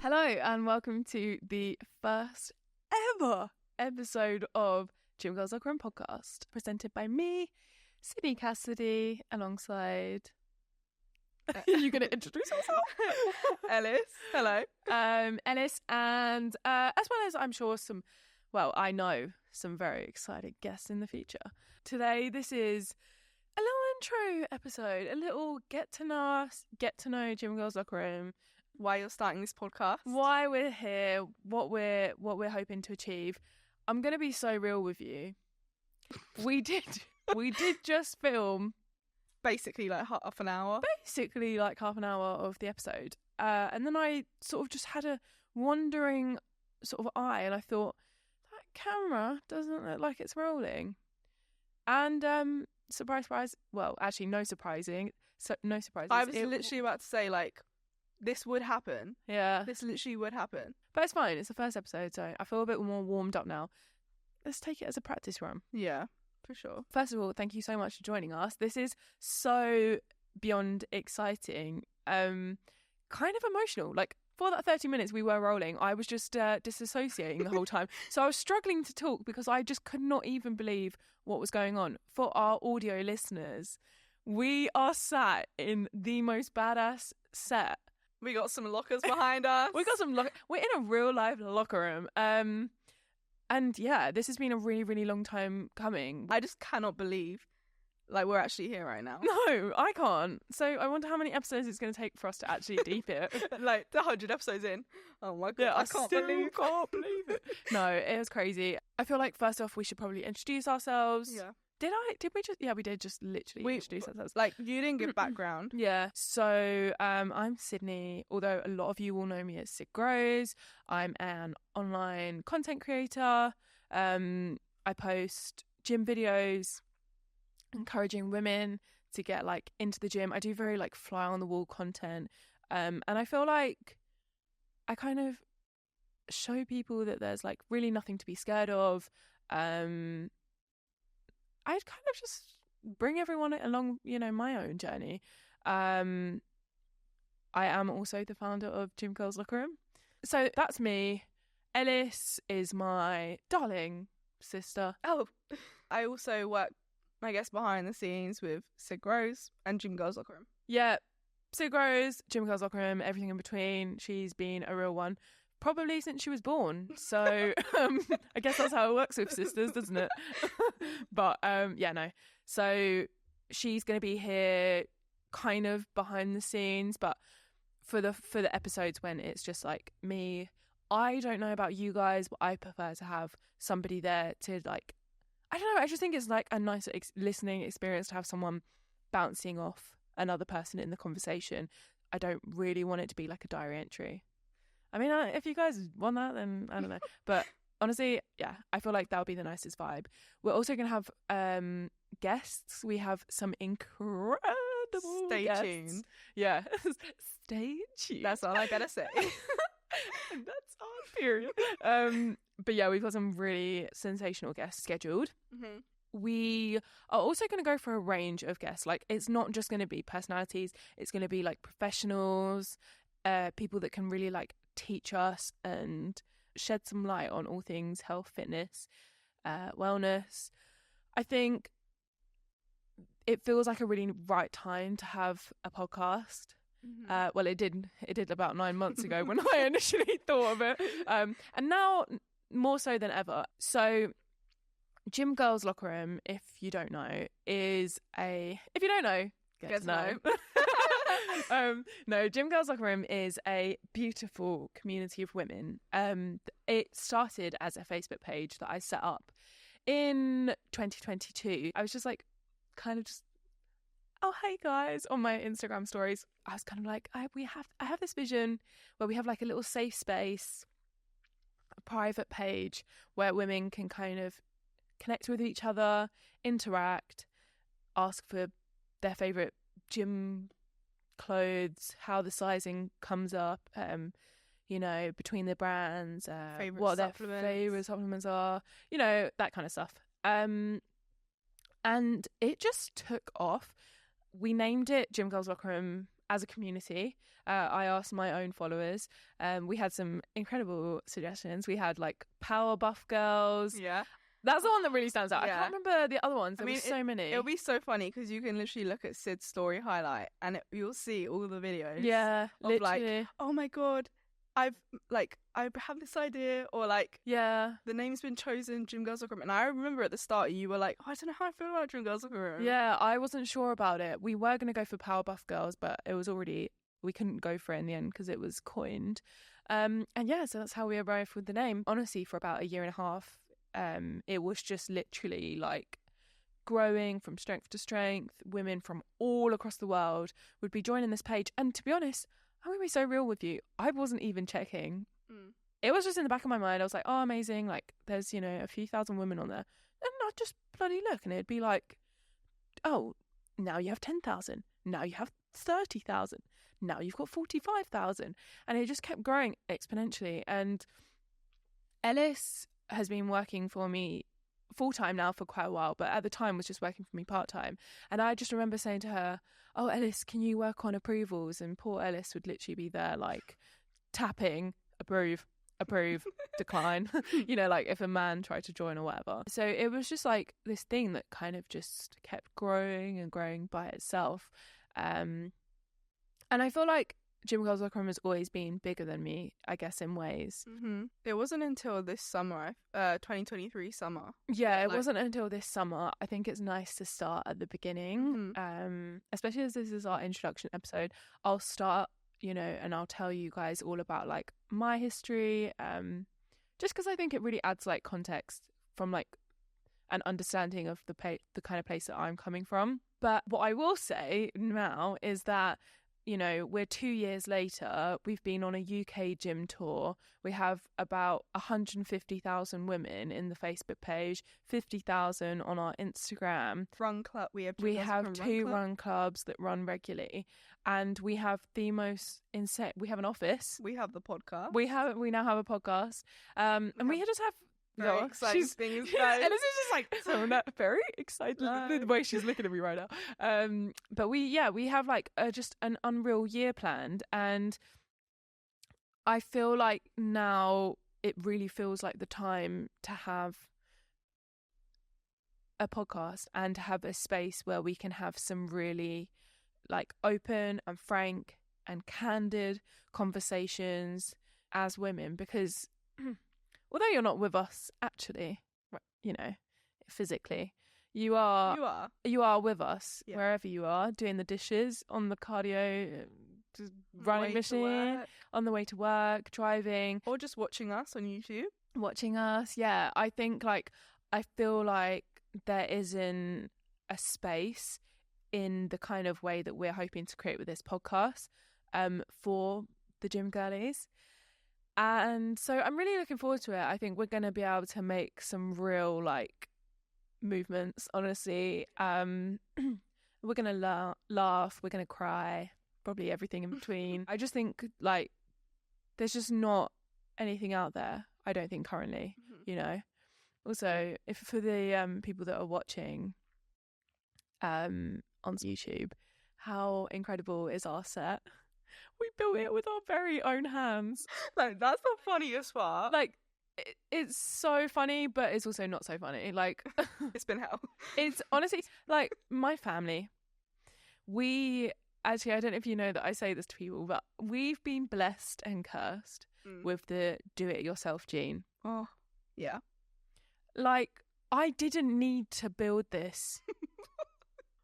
Hello and welcome to the first ever episode of Gym Girls Locker Room podcast, presented by me, Sydney Cassidy, alongside... You're going to introduce yourself? Ellis. Hello. Ellis, and as well as I'm sure I know some very exciting guests in the future. Today, this is a little intro episode, a little get to know Gym Girls Locker Room. Why you're starting this podcast? Why we're here, what we're hoping to achieve. I'm gonna be so real with you. We did just film basically like half an hour of the episode, and then I sort of just had a wandering sort of eye, and I thought that camera doesn't look like it's rolling. And surprise. Well, actually, no surprises. I was literally about to say like, this would happen. Yeah. This literally would happen. But it's fine. It's the first episode, so I feel a bit more warmed up now. Let's take it as a practice run. Yeah, for sure. First of all, thank you so much for joining us. This is so beyond exciting. Kind of emotional. Like, for that 30 minutes we were rolling, I was just disassociating the whole time. So I was struggling to talk because I just could not even believe what was going on. For our audio listeners, we are sat in the most badass set. We got some lockers behind us. We're in a real life locker room. And yeah, this has been a really, really long time coming. I just cannot believe like we're actually here right now. No, I can't. So I wonder how many episodes it's going to take for us to actually deep it. Like 100 episodes in. Oh my god, Yeah, I can't believe it. No, it was crazy. I feel like first off we should probably introduce ourselves. Yeah. We did just literally introduce ourselves. Like, you didn't give background. Yeah. So, I'm Sydney, although a lot of you will know me as sydgrows. I'm an online content creator. I post gym videos, encouraging women to get, like, into the gym. I do very, like, fly-on-the-wall content. And I feel like I kind of show people that there's, like, really nothing to be scared of. I'd kind of just bring everyone along, my own journey. I am also the founder of Gym Girls Locker Room. So that's me. Ellis is my darling sister. Oh, I also work, I guess, behind the scenes with sydgrows and Gym Girls Locker Room. Yeah, sydgrows, Gym Girls Locker Room, everything in between. She's been a real one. Probably since she was born. So I guess that's how it works with sisters, doesn't it? But yeah, no. So she's going to be here kind of behind the scenes, but for the episodes when it's just like me, I don't know about you guys, but I prefer to have somebody there to, like, I don't know, I just think it's like a nice listening experience to have someone bouncing off another person in the conversation. I don't really want it to be like a diary entry. I mean, if you guys want that, then I don't know. But honestly, yeah, I feel like that would be the nicest vibe. We're also going to have guests. We have some incredible guests. Stay tuned. Yeah. Stay tuned. That's all I gotta say. That's our period. But yeah, we've got some really sensational guests scheduled. Mm-hmm. We are also going to go for a range of guests. Like, it's not just going to be personalities. It's going to be, like, professionals, people that can really, like, teach us and shed some light on all things health, fitness, wellness. I think it feels like a really right time to have a podcast. Mm-hmm. Well, it did about 9 months ago when I initially thought of it, and now more so than ever. So Gym Girls Locker Room, if you don't know, get to know. No, Gym Girls Locker Room is a beautiful community of women. It started as a Facebook page that I set up in 2022. I was just like, kind of just, oh, hey guys, on my Instagram stories. I was kind of like, I have this vision where we have like a little safe space, a private page where women can kind of connect with each other, interact, ask for their favourite gym clothes, how the sizing comes up, between the brands, what their favourite supplements are, that kind of stuff. And it just took off. We named it Gym Girls Locker Room as a community, I asked my own followers. We had some incredible suggestions. We had like Power Buff Girls. Yeah. That's the one that really stands out. Yeah. I can't remember the other ones. There were so many. It'll be so funny because you can literally look at Sid's story highlight and you'll see all the videos. Yeah, of literally. like, oh my God, I have this idea, or like, yeah, the name's been chosen, Gym Girls Locker Room. And I remember at the start you were like, oh, I don't know how I feel about Gym Girls Locker Room. Yeah, I wasn't sure about it. We were going to go for Powerpuff Girls, but it was already, we couldn't go for it in the end because it was coined. And yeah, so that's how we arrived with the name. Honestly, for about a year and a half, it was just literally like growing from strength to strength. Women from all across the world would be joining this page. And to be honest, I'm going to be so real with you. I wasn't even checking. It was just in the back of my mind. I was like, oh, amazing. Like, there's, you know, a few thousand women on there. And I'd just bloody look and it'd be like, oh, now you have 10,000. Now you have 30,000. Now you've got 45,000. And it just kept growing exponentially. And Ellis has been working for me full-time now for quite a while, but at the time was just working for me part-time. And I just remember saying to her, oh, Ellis, can you work on approvals? And poor Ellis would literally be there like tapping, approve, decline, you know, like if a man tried to join or whatever. So it was just like this thing that kind of just kept growing and growing by itself. And I feel like Gym Girls Locker Room has always been bigger than me, I guess, in ways. It wasn't until this summer, 2023 summer. Yeah, it wasn't until this summer. I think it's nice to start at the beginning, especially as this is our introduction episode. I'll start, you know, and I'll tell you guys all about like my history, just because I think it really adds like context from like an understanding of the kind of place that I'm coming from. But what I will say now is that, you know, we're 2 years later. We've been on a UK gym tour. We have about 150,000 women in the Facebook page, 50,000 on our Instagram. Run club. We have two run clubs that run regularly, and we have the most insane. We have an office. We have the podcast. We now have a podcast, and we just have. Very exciting things. Ellis is just like so very excited the way she's looking at me right now. But we have like just an unreal year planned, and I feel like now it really feels like the time to have a podcast and to have a space where we can have some really like open and frank and candid conversations as women, because although you're not with us actually, you know, physically, you are with us wherever you are, doing the dishes, on the cardio running machine, on the way to work, driving, or just watching us on YouTube. Yeah, I think like I feel like there isn't a space in the kind of way that we're hoping to create with this podcast for the gym girlies. And so I'm really looking forward to it. I think we're going to be able to make some real like movements, honestly. We're going to laugh, we're going to cry, probably everything in between. I just think like there's just not anything out there, I don't think currently, you know. Also, if for the people that are watching on YouTube, how incredible is our set? We built it with our very own hands. Like, that's the funniest part. Like, it's so funny, but it's also not so funny. Like, it's been hell. It's honestly, like, my family. We, actually, I don't know if you know that I say this to people, but we've been blessed and cursed with the do-it-yourself gene. Oh, yeah. Like, I didn't need to build this.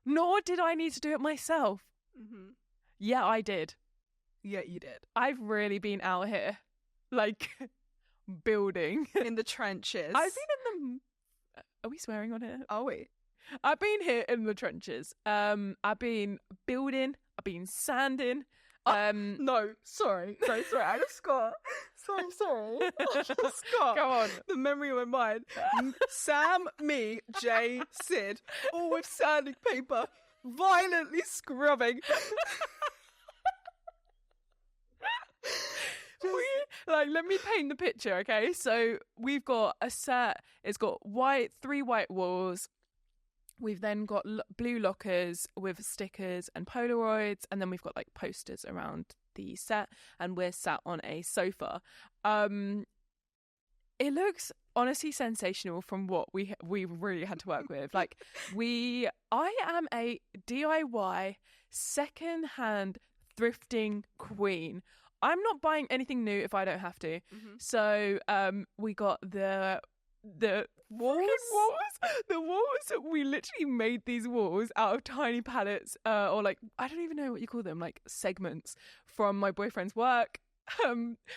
Nor did I need to do it myself. Yeah, I did. Yeah, you did. I've really been out here, like, building. In the trenches. I've been in the... Are we swearing on here? Are we? I've been here in the trenches. I've been building. I've been sanding. No, sorry. I just got... Sorry. I just got... Go on. The memory of my mind. Sam, me, Jay, Sid, all with sanding paper, violently scrubbing. Let me paint the picture, okay? So we've got a set. It's got three white walls. We've then got blue lockers with stickers and Polaroids, and then we've got like posters around the set, and we're sat on a sofa. It looks honestly sensational from what we really had to work with. Like I am a DIY second-hand thrifting queen. I'm not buying anything new if I don't have to. Mm-hmm. So we got the walls. We literally made these walls out of tiny pallets, or like, I don't even know what you call them, like segments from my boyfriend's work.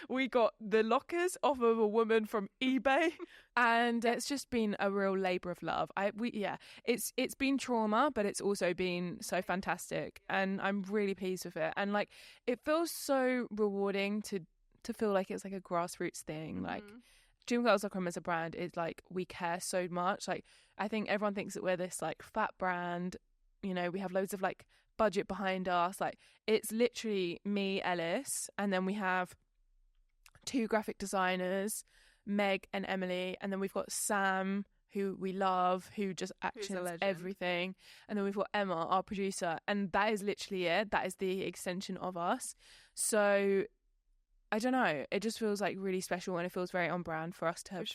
We got the lockers off of a woman from eBay, and it's just been a real labour of love. It's been trauma, but it's also been so fantastic, and I'm really pleased with it. And like, it feels so rewarding to feel like it's like a grassroots thing. Mm-hmm. Like, Gymshark as a brand is like, we care so much. Like, I think everyone thinks that we're this like fat brand, you know, we have loads of like budget behind us. Like, it's literally me, Ellis, and then we have 2 graphic designers, Meg and Emily, and then we've got Sam, who we love, who just actions everything, and then we've got Emma, our producer, and that is literally it. That is the extension of us. So I don't know, it just feels like really special, and it feels very on brand for us to have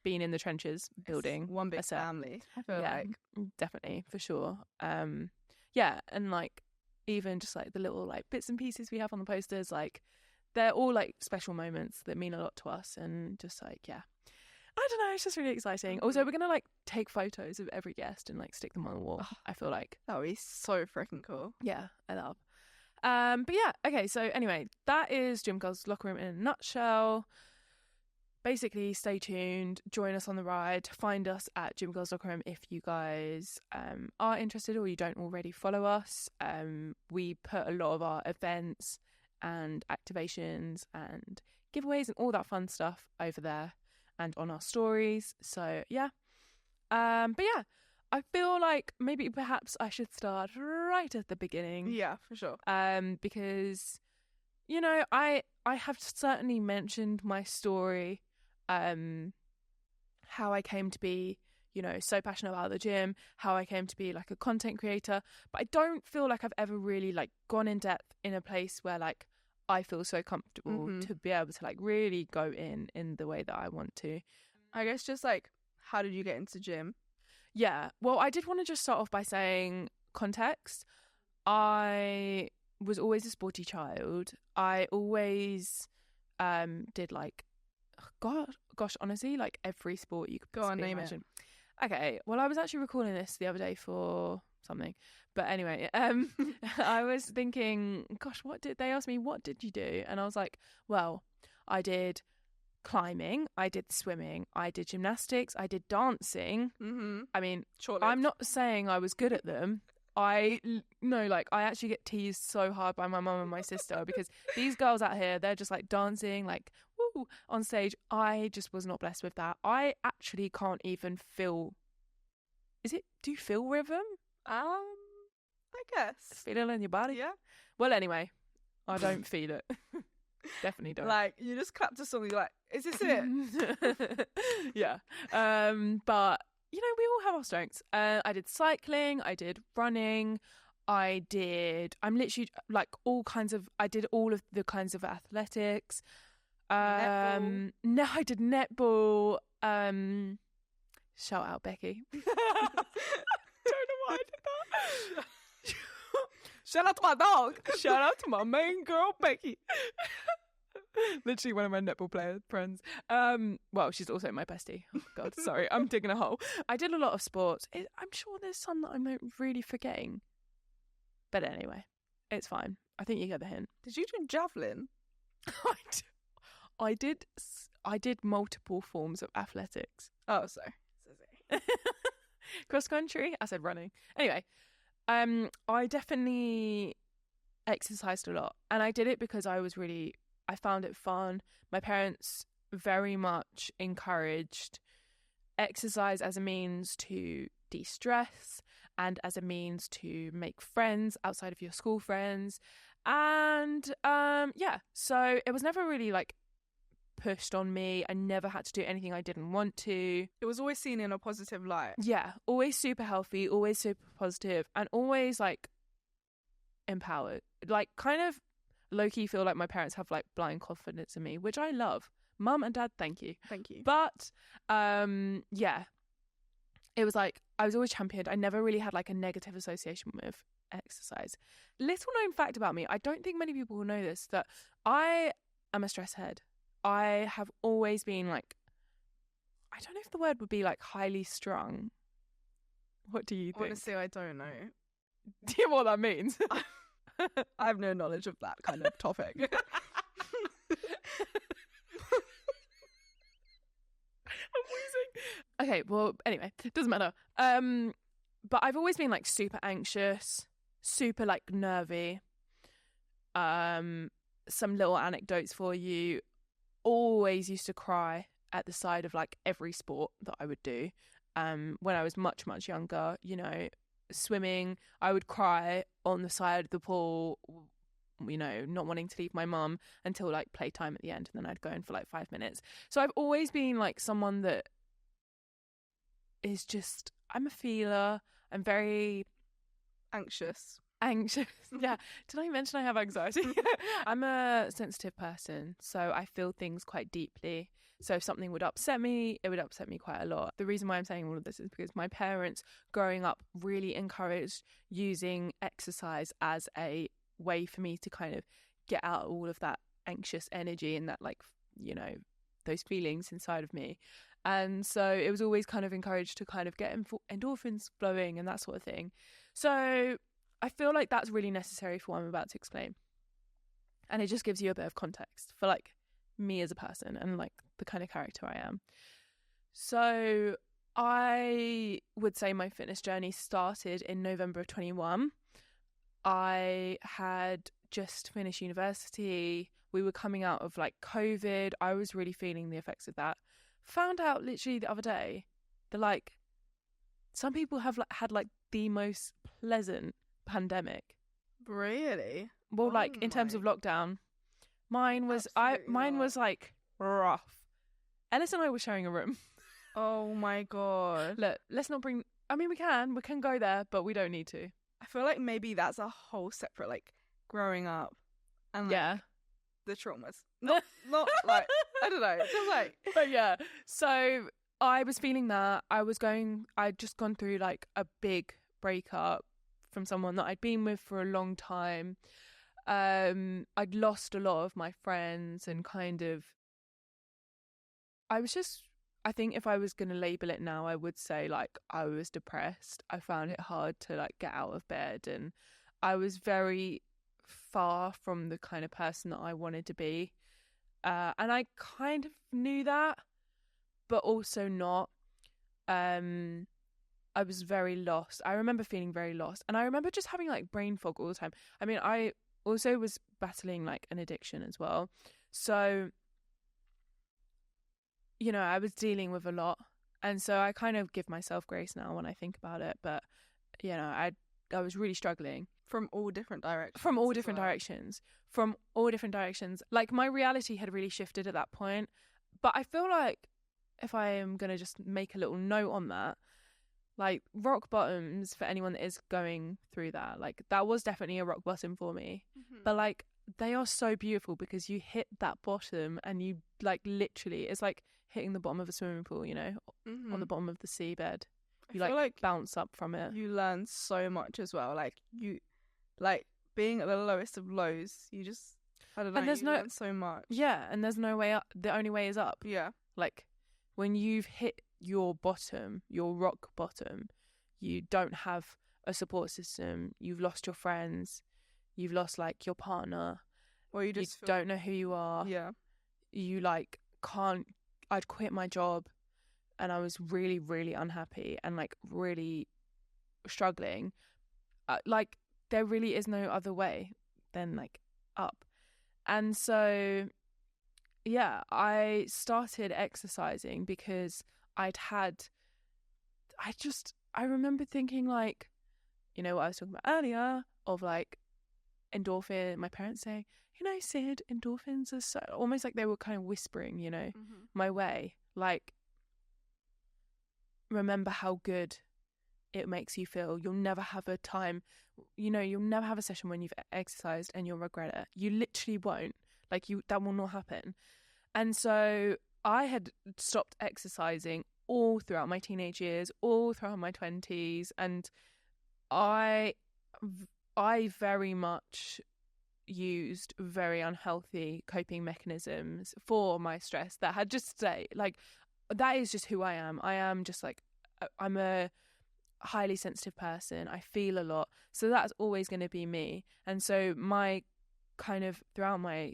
been in the trenches building. It's one big family, I feel like. Definitely, for sure. Yeah, and like, even just like the little like bits and pieces we have on the posters, like, they're all like special moments that mean a lot to us, and just like, yeah, I don't know, it's just really exciting. Also, we're gonna like take photos of every guest and like stick them on the wall. I feel like that would be so freaking cool. Yeah, I love. But yeah, okay, so anyway, that is Gym Girls Locker Room in a nutshell. Basically, stay tuned, join us on the ride, find us at Gym Girls Locker Room if you guys are interested or you don't already follow us. We put a lot of our events and activations and giveaways and all that fun stuff over there and on our stories. So yeah, but yeah, I feel like maybe perhaps I should start right at the beginning. Yeah, for sure. Because, you know, I have certainly mentioned my story, how I came to be, you know, so passionate about the gym, how I came to be like a content creator, but I don't feel like I've ever really like gone in depth in a place where like I feel so comfortable to be able to like really go in the way that I want to. I guess just like, how did you get into gym? Yeah, well, I did want to just start off by saying context. I was always a sporty child. I always did like, gosh, honestly, like every sport you could possibly imagine. Okay, well, I was actually recording this the other day for something, but anyway, I was thinking, gosh, they asked me, what did you do? And I was like, well, I did climbing, I did swimming, I did gymnastics, I did dancing. I mean, I'm not saying I was good at them. I actually get teased so hard by my mum and my sister because these girls out here, they're just like dancing like woo on stage. I just was not blessed with that. I actually can't even feel. Do you feel rhythm? I guess. Feel it in your body? Yeah. Well, anyway, I don't feel it. Definitely don't. Like, you just clap to something, you're like, is this it? Yeah. But you know, we all have our strengths. I did cycling, I did running, I'm literally like I did all of the kinds of athletics. Netball. No, I did netball. Shout out Becky. Don't know why I did that. Shout out to my dog. Shout out to my main girl, Becky. Literally one of my netball player friends. Well, she's also my bestie. Oh God, sorry, I'm digging a hole. I did a lot of sports. I'm sure there's some that I'm really forgetting. But anyway, it's fine. I think you get the hint. Did you do javelin? I did multiple forms of athletics. Oh, sorry. Cross country. I said running. Anyway, I definitely exercised a lot, and I did it because I found it fun. My parents very much encouraged exercise as a means to de-stress and as a means to make friends outside of your school friends. And yeah, so it was never really like pushed on me. I never had to do anything I didn't want to. It was always seen in a positive light. Yeah, always super healthy, always super positive, and always like empowered. Like kind of low-key feel like my parents have like blind confidence in me, which I love. Mum and dad, thank you. Thank you. But yeah, it was like I was always championed. I never really had like a negative association with exercise. Little known fact about me, I don't think many people will know this, that I am a stress head. I have always been like, I don't know if the word would be like highly strung. What do you think? Honestly, I don't know. Do you know what that means? I have no knowledge of that kind of topic. Okay, well, anyway, doesn't matter. But I've always been like super anxious, super like nervy. Some little anecdotes for you. Always used to cry at the side of like every sport that I would do. When I was much, much younger, you know, swimming, I would cry on the side of the pool, you know, not wanting to leave my mum until like playtime at the end, and then I'd go in for like 5 minutes. So I've always been like someone that is just, I'm a feeler. I'm very Anxious. Yeah. Did I mention I have anxiety? I'm a sensitive person, so I feel things quite deeply. So if something would upset me, it would upset me quite a lot. The reason why I'm saying all of this is because my parents growing up really encouraged using exercise as a way for me to kind of get out all of that anxious energy and that, like, you know, those feelings inside of me. And so it was always kind of encouraged to kind of get endorphins flowing and that sort of thing. So I feel like that's really necessary for what I'm about to explain. And it just gives you a bit of context for like me as a person and like the kind of character I am. So I would say my fitness journey started in November of 21. I had just finished university. We were coming out of like COVID. I was really feeling the effects of that. Found out literally the other day that like some people have like had like the most pleasant pandemic. Really? Well, like in terms of lockdown, mine was like rough. Ellis and I were sharing a room. Oh my god. Look, let's not bring. I mean, we can go there, but we don't need to. I feel like maybe that's a whole separate like growing up and like, yeah, the traumas. Not like I don't know. Just like, but yeah. So I was feeling that. I'd just gone through like a big breakup from someone that I'd been with for a long time. I'd lost a lot of my friends and kind of I think if I was going to label it now, I would say like I was depressed. I found it hard to like get out of bed, and I was very far from the kind of person that I wanted to be. And I kind of knew that, but also not. I was very lost. I remember feeling very lost. And I remember just having like brain fog all the time. I mean, I also was battling like an addiction as well. So, you know, I was dealing with a lot. And so I kind of give myself grace now when I think about it. But, you know, I was really struggling. From all different directions. From all different directions. Like my reality had really shifted at that point. But I feel like if I am going to just make a little note on that, like rock bottoms for anyone that is going through that, like that was definitely a rock bottom for me. Mm-hmm. But like they are so beautiful because you hit that bottom and you like literally, it's like hitting the bottom of a swimming pool, you know, mm-hmm. on the bottom of the seabed. You like bounce up from it. You learn so much as well. Like you, like being at the lowest of lows, you just, I don't know, and learn so much. Yeah, and there's no way up. The only way is up. Yeah. Like when you've hit your bottom, your rock bottom, you don't have a support system, you've lost your friends, you've lost like your partner, or you don't know who you are. Yeah. You like can't. I'd quit my job and I was really, really unhappy and like really struggling. Like there really is no other way than like up. And so yeah, I started exercising because I remember thinking like, you know what I was talking about earlier of like endorphin, my parents saying, Sid, endorphins are so, almost like they were kind of whispering, Mm-hmm. my way. Like, remember how good it makes you feel. You'll never have a time, you'll never have a session when you've exercised and you'll regret it. You literally won't. Like, that will not happen. And so I had stopped exercising all throughout my teenage years, all throughout my 20s, and I very much used very unhealthy coping mechanisms for my stress that had just stayed. Like, that is just who I am. I am just like, I'm a highly sensitive person. I feel a lot. So that's always going to be me. And so my kind of throughout my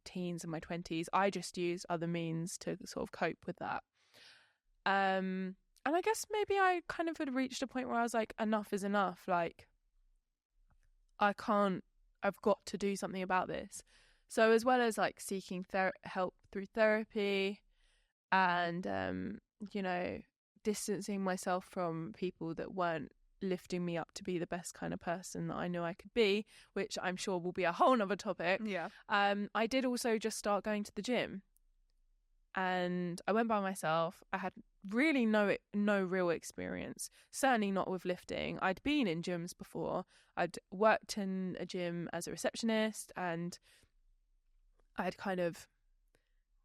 teens and my 20s, I just used other means to sort of cope with that. And I guess maybe I kind of had reached a point where I was like, enough is enough. Like, I've got to do something about this. So as well as like seeking help through therapy and, distancing myself from people that weren't lifting me up to be the best kind of person that I knew I could be, which I'm sure will be a whole nother topic. Yeah. I did also just start going to the gym, and I went by myself. I had really no real experience, certainly not with lifting. I'd been in gyms before. I'd worked in a gym as a receptionist, and I'd kind of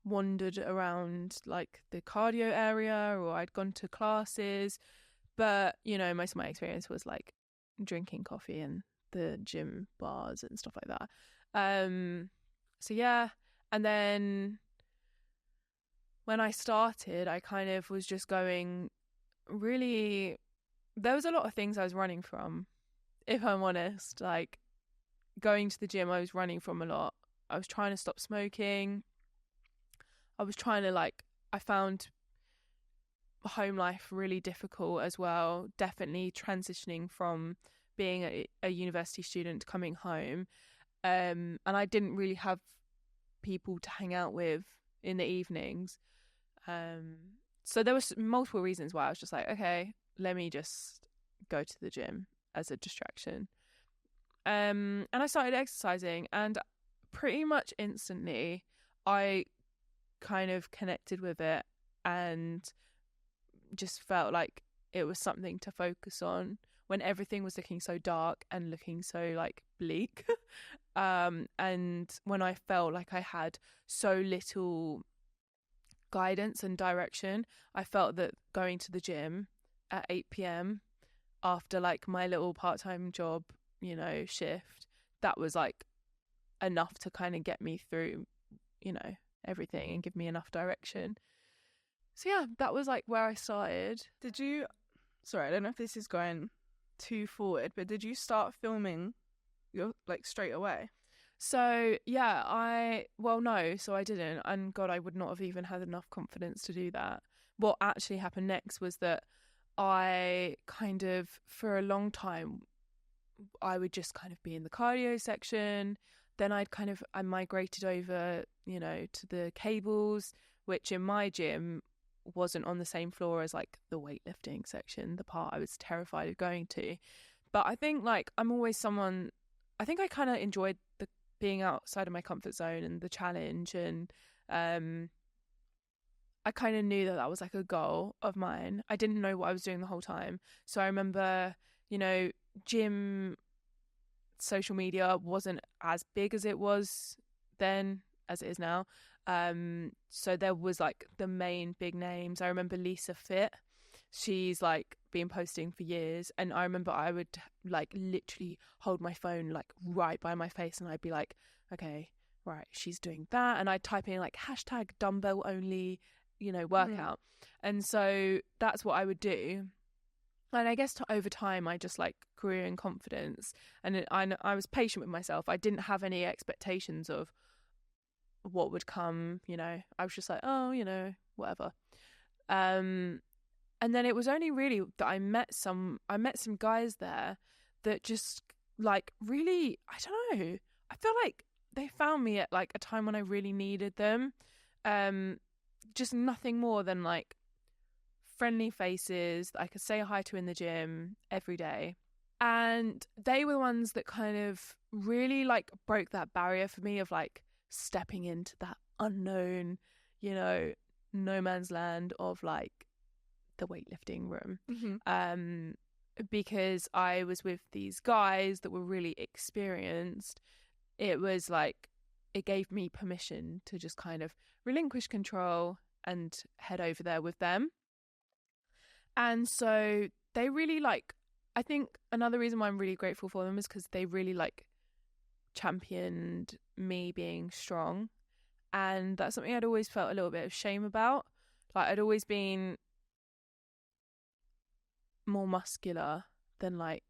wandered around like the cardio area, or I'd gone to classes, but most of my experience was like drinking coffee in the gym bars and stuff like that. So yeah, and then when I started, I kind of was just going really, there was a lot of things I was running from, if I'm honest. Like, going to the gym, I was running from a lot. I was trying to stop smoking. I was trying to I found home life really difficult as well. Definitely transitioning from being a university student to coming home. And I didn't really have people to hang out with in the evenings. So there was multiple reasons why I was just like, okay, let me just go to the gym as a distraction. And I started exercising, and pretty much instantly I kind of connected with it and just felt like it was something to focus on when everything was looking so dark and looking so like bleak. And when I felt like I had so little guidance and direction, I felt that going to the gym at 8 p.m. after like my little part-time job, shift, that was like enough to kind of get me through, everything and give me enough direction. So yeah, that was like where I started. Sorry, I don't know if this is going too forward, but did you start filming straight away? So yeah, so I didn't, and God, I would not have even had enough confidence to do that. What actually happened next was that I kind of, for a long time, I would just kind of be in the cardio section. Then I migrated over, to the cables, which in my gym wasn't on the same floor as like the weightlifting section, the part I was terrified of going to. But I think I'm always someone, I think I kind of enjoyed the being outside of my comfort zone and the challenge, and I kind of knew that was like a goal of mine. I didn't know what I was doing the whole time. So I remember, gym social media wasn't as big as it was then as it is now. So there was like the main big names. I remember Lisa Fit. She's been posting for years, and I remember I would literally hold my phone right by my face, and I'd be like, okay, right, she's doing that, and I'd type in hashtag dumbbell only, workout. And so that's what I would do. And I guess over time, I just grew in confidence, and I was patient with myself. I didn't have any expectations of what would come. I was just like, oh, whatever. And then it was only really that I met some guys there that just really, I don't know, I feel like they found me at a time when I really needed them. Just nothing more than friendly faces that I could say hi to in the gym every day. And they were the ones that kind of really like broke that barrier for me of like stepping into that unknown, you know, no man's land of like the weightlifting room. Mm-hmm. Because I was with these guys that were really experienced. It was like, it gave me permission to just kind of relinquish control and head over there with them. And so they really like, I think another reason why I'm really grateful for them is because they really like championed me being strong. And that's something I'd always felt a little bit of shame about. Like I'd always been more muscular than like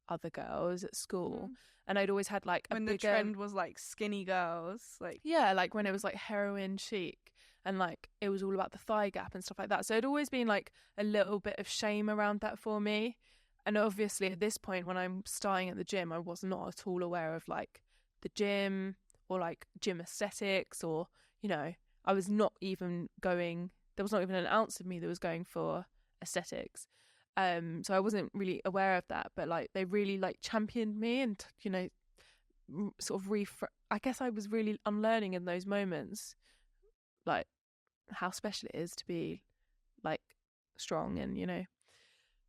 other girls at school. And I'd always had like when the trend was like skinny girls, like yeah, like when it was like heroin chic and like it was all about the thigh gap and stuff like that. So it'd always been like a little bit of shame around that for me. And obviously at this point when I'm starting at the gym, I was not at all aware of like the gym or like gym aesthetics, or, you know, I was not even going, there was not even an ounce of me that was going for aesthetics. So I wasn't really aware of that, but like they really like championed me and, you know, sort of I guess I was really unlearning in those moments, like how special it is to be like strong and, you know.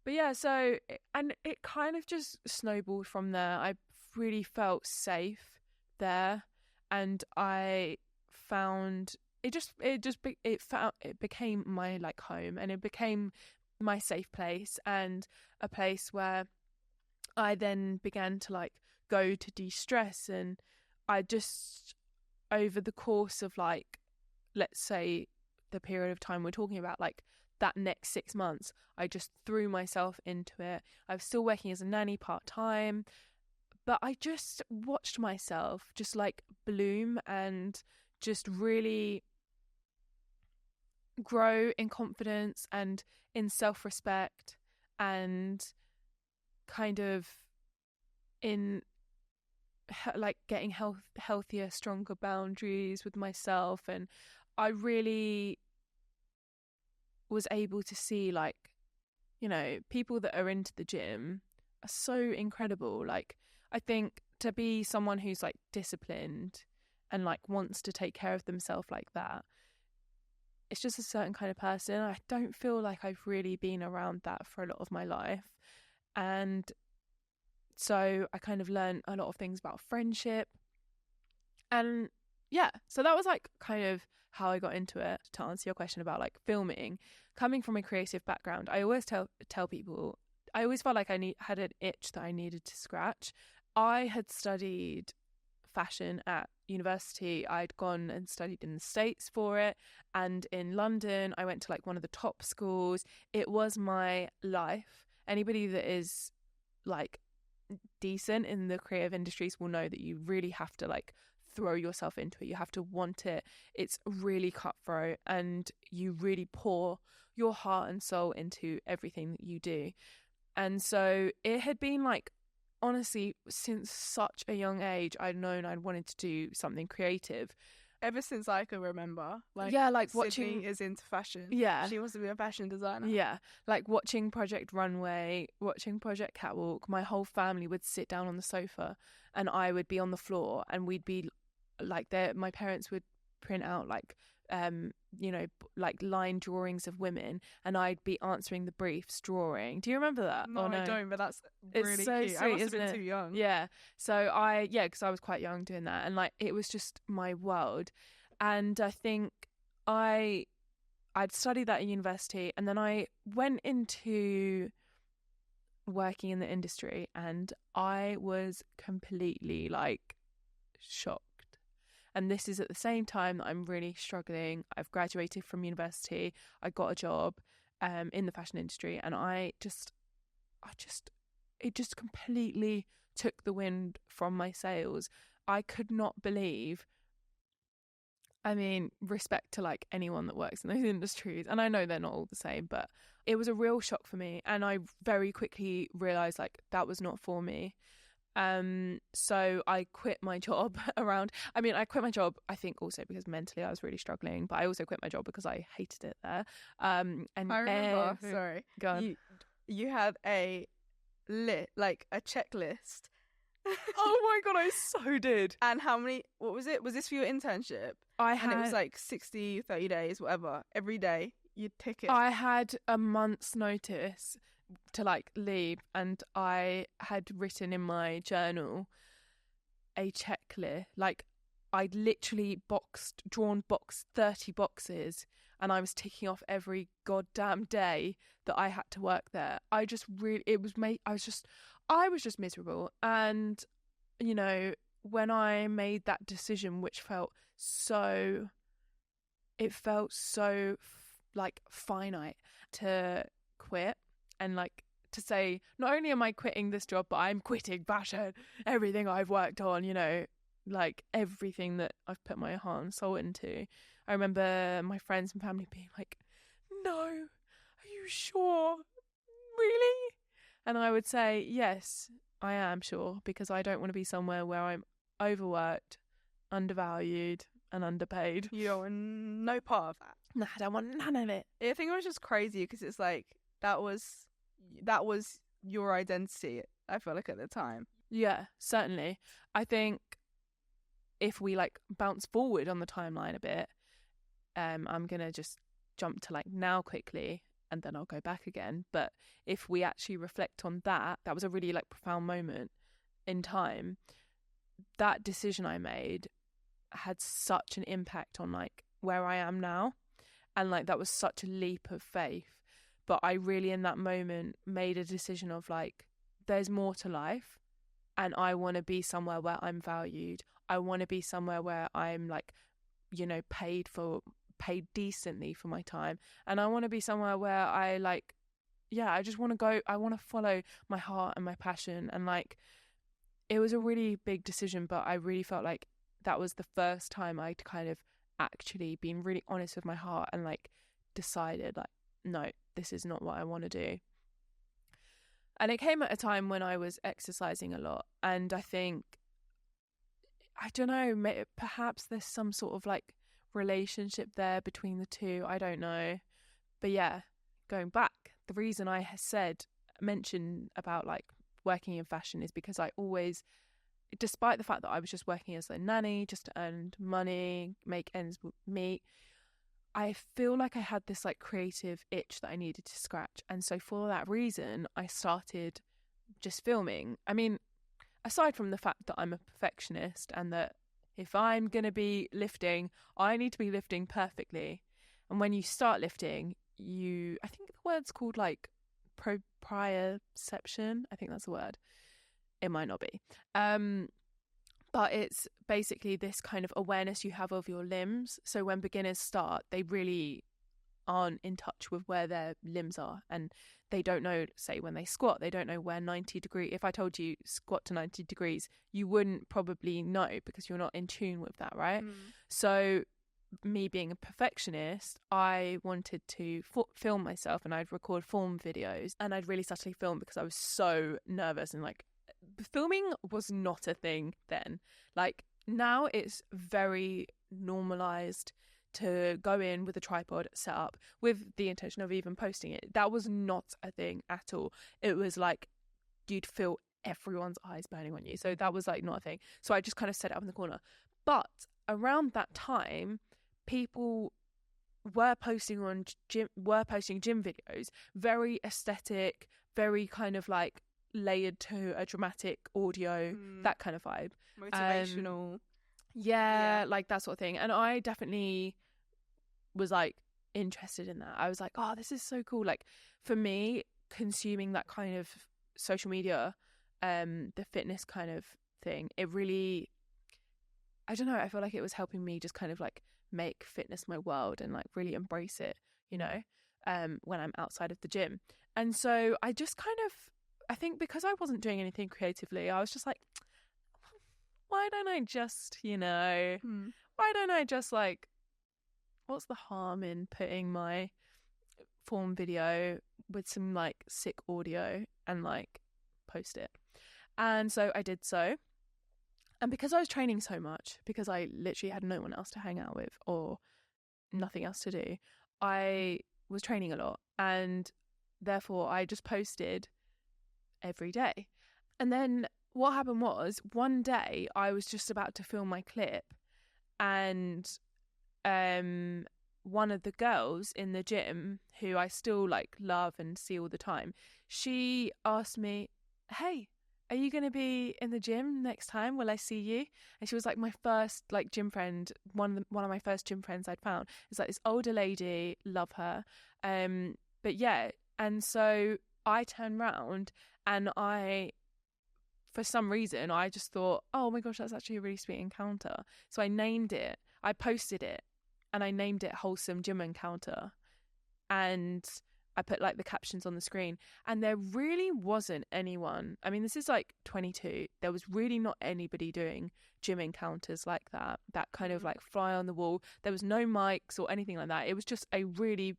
But yeah, so and it kind of just snowballed from there. I really felt safe there, and I found it became my like home, and it became my safe place and a place where I then began to like go to de-stress. And I just, over the course of like, let's say the period of time we're talking about, like that next 6 months, I just threw myself into it. I was still working as a nanny part-time, but I just watched myself just like bloom and just really grow in confidence and in self-respect, and kind of in like getting healthier, stronger boundaries with myself. And I really was able to see, like, you know, people that are into the gym are so incredible. Like, I think to be someone who's like disciplined and like wants to take care of themselves like that, it's just a certain kind of person. I don't feel like I've really been around that for a lot of my life. And so I kind of learned a lot of things about friendship. And yeah, so that was like kind of how I got into it. To answer your question about like filming, coming from a creative background, I always tell people, I always felt like I had an itch that I needed to scratch. I had studied fashion at university. I'd gone and studied in the States for it, and in London I went to like one of the top schools. It was my life. Anybody that is like decent in the creative industries will know that you really have to like throw yourself into it. You have to want it. It's really cutthroat, and you really pour your heart and soul into everything that you do. And so it had been like, honestly, since such a young age, I'd known I'd wanted to do something creative. Ever since I can remember. Like, yeah, like Sydney watching is into fashion. Yeah. She wants to be a fashion designer. Yeah. Like watching Project Runway, watching Project Catwalk, my whole family would sit down on the sofa and I would be on the floor, and we'd be like there. My parents would print out like you know, like line drawings of women, and I'd be answering the briefs, drawing. Do you remember that? No, I don't, but that's really it's so cute. sweet, I must have isn't been it? too young. Yeah. So because I was quite young doing that, and like it was just my world. And I think I'd studied that at university, and then I went into working in the industry, and I was completely like shocked. And this is at the same time that I'm really struggling. I've graduated from university. I got a job in the fashion industry, and it just completely took the wind from my sails. I could not believe, I mean, respect to like anyone that works in those industries, and I know they're not all the same, but it was a real shock for me, and I very quickly realised like that was not for me. So I quit my job I quit my job, I think also because mentally I was really struggling, but I also quit my job because I hated it there. And I remember, sorry, go on. you had a like a checklist. Oh my God, I so did. And how many, what was it? Was this for your internship? And it was like 60, 30 days, whatever. Every day you'd tick it. I had a month's notice to like leave, and I had written in my journal a checklist. Like I'd literally boxed 30 boxes, and I was ticking off every goddamn day that I had to work there. I was just miserable. And, you know, when I made that decision, which felt so like finite, to quit and like to say, not only am I quitting this job, but I'm quitting fashion, everything I've worked on, you know, like everything that I've put my heart and soul into. I remember my friends and family being like, no, are you sure? Really? And I would say, yes, I am sure, because I don't want to be somewhere where I'm overworked, undervalued, and underpaid. You don't want no part of that. No, I don't want none of it. I think it was just crazy because it's like that was your identity, I feel like, at the time. Yeah, certainly. I think if we like bounce forward on the timeline a bit, I'm gonna just jump to like now quickly, and then I'll go back again. But if we actually reflect on that was a really like profound moment in time. That decision I made had such an impact on like where I am now, and like that was such a leap of faith. But I really in that moment made a decision of like, there's more to life, and I want to be somewhere where I'm valued. I want to be somewhere where I'm like, you know, paid decently for my time. And I want to be somewhere where I like, yeah, I just want to go, I want to follow my heart and my passion. And like, it was a really big decision, but I really felt like that was the first time I'd kind of actually been really honest with my heart and like decided like, no, this is not what I want to do. And it came at a time when I was exercising a lot. And I think, I don't know, perhaps there's some sort of like relationship there between the two. I don't know. But yeah, going back, the reason I mentioned about like working in fashion is because I always, despite the fact that I was just working as a nanny just to earn money, make ends meet, I feel like I had this like creative itch that I needed to scratch. And so for that reason, I started just filming. I mean, aside from the fact that I'm a perfectionist and that if I'm going to be lifting, I need to be lifting perfectly. And when you start lifting, I think the word's called like proprioception. I think that's the word. It might not be. But it's basically this kind of awareness you have of your limbs. So when beginners start, they really aren't in touch with where their limbs are, and they don't know, say when they squat, they don't know where 90 degree, if I told you squat to 90 degrees, you wouldn't probably know because you're not in tune with that, right? So me being a perfectionist, I wanted to film myself, and I'd record form videos, and I'd really subtly film because I was so nervous. And like, filming was not a thing then. Like now it's very normalized to go in with a tripod set up with the intention of even posting it. That was not a thing at all. It was like you'd feel everyone's eyes burning on you. So that was like not a thing. So I just kind of set it up in the corner. But around that time, people were posting gym videos, very aesthetic, very kind of like layered to a dramatic audio, that kind of vibe, motivational, yeah, like that sort of thing. And I definitely was like interested in that. I was like, oh, this is so cool. Like for me, consuming that kind of social media, the fitness kind of thing, it really, I don't know, I feel like it was helping me just kind of like make fitness my world and like really embrace it, you know, when I'm outside of the gym. And so I just kind of, I think because I wasn't doing anything creatively, I was just like, why don't I just, you know, why don't I just like, what's the harm in putting my form video with some like sick audio and like post it? And so I did so. And because I was training so much, because I literally had no one else to hang out with or nothing else to do, I was training a lot. And therefore I just posted every day. And then what happened was, one day I was just about to film my clip, and one of the girls in the gym, who I still like love and see all the time, she asked me, "Hey, are you going to be in the gym next time? Will I see you?" And she was like my first like gym friend, one of my first gym friends I'd found. It's like this older lady, love her. But yeah, and so I turned round, and for some reason, I just thought, oh my gosh, that's actually a really sweet encounter. So I named it, I posted it, and I named it Wholesome Gym Encounter. And I put like the captions on the screen, and there really wasn't anyone. I mean, this is like 22. There was really not anybody doing gym encounters like that kind of like fly on the wall. There was no mics or anything like that. It was just a really